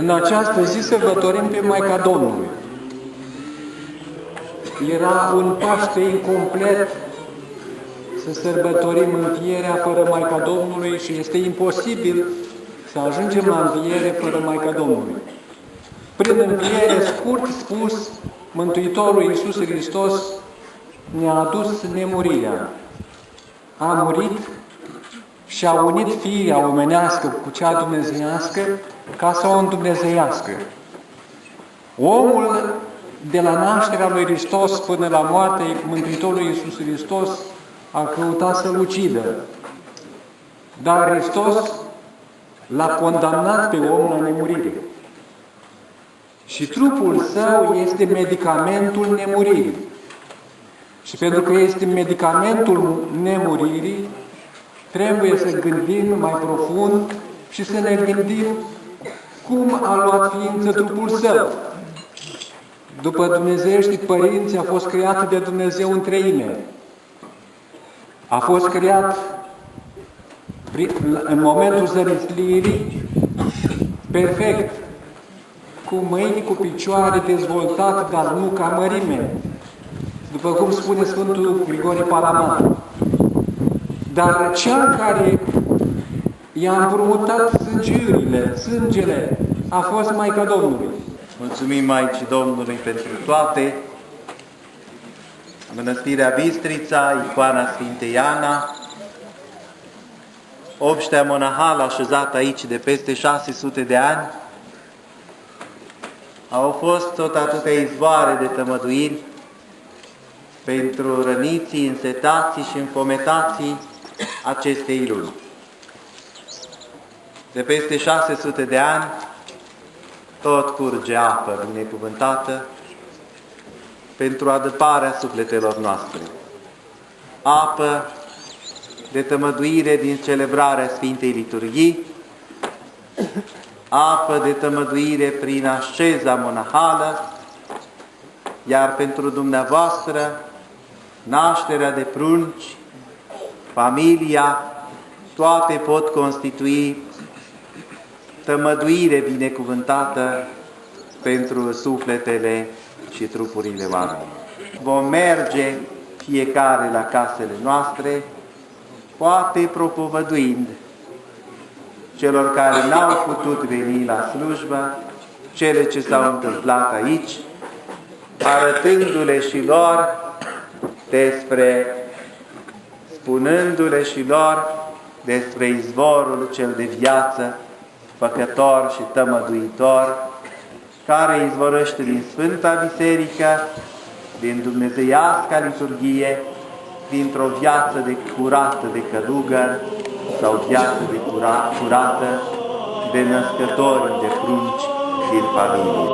În această zi sărbătorim pe Maica Domnului. Era un Paște incomplet să sărbătorim învierea fără Maica Domnului și este imposibil să ajungem la înviere fără Maica Domnului. Prin înviere, scurt spus, Mântuitorul Iisus Hristos ne-a adus nemurirea. A murit și a unit firea omenească cu cea dumnezeiască ca să o îndumnezeiască. Omul, de la nașterea lui Hristos până la moartea Mântuitorului Iisus Hristos, a căutat să-L ucidă. Dar Hristos l-a condamnat pe om la nemurire. Și trupul său este medicamentul nemuririi. Și pentru că este medicamentul nemuririi, trebuie să gândim mai profund și să ne gândim cum a luat ființă trupul său. După dumnezeiești părinți, a fost creat de Dumnezeu în treime. A fost creat în momentul zărislirii perfect, cu mâini, cu picioare, dezvoltat, dar nu ca mărime, după cum spune Sfântul Grigore Palaman. Dar cel care i-a împrumutat sângele, a fost Maica Domnului. Mulțumim Maicii Domnului pentru toate. Mănăstirea Bistrița, icoana Sfintei Ana, obștea monahală așezată aici de peste 600 de ani, au fost tot atâtea izvoare de tămăduiri pentru răniții, însetații și înfometații acestei luni. De peste 600 de ani tot curge apă binecuvântată pentru adăparea sufletelor noastre. Apă de tămăduire din celebrarea Sfintei Liturghii, apă de tămăduire prin asceza monahală, iar pentru dumneavoastră nașterea de prunci, familia, toate pot constitui tămăduire binecuvântată pentru sufletele și trupurile oamenilor. Vom merge fiecare la casele noastre, poate propovăduind celor care n-au putut veni la slujbă, cele ce s-au întâmplat aici, arătându-le și lor spunându-le și lor despre izvorul cel de viață, păcător și tămăduitor, care izvorăște din Sfânta Biserică, din dumnezeiasca liturghie, dintr-o viață de curată de călugăr sau viață de curată de născători de prunci din familie.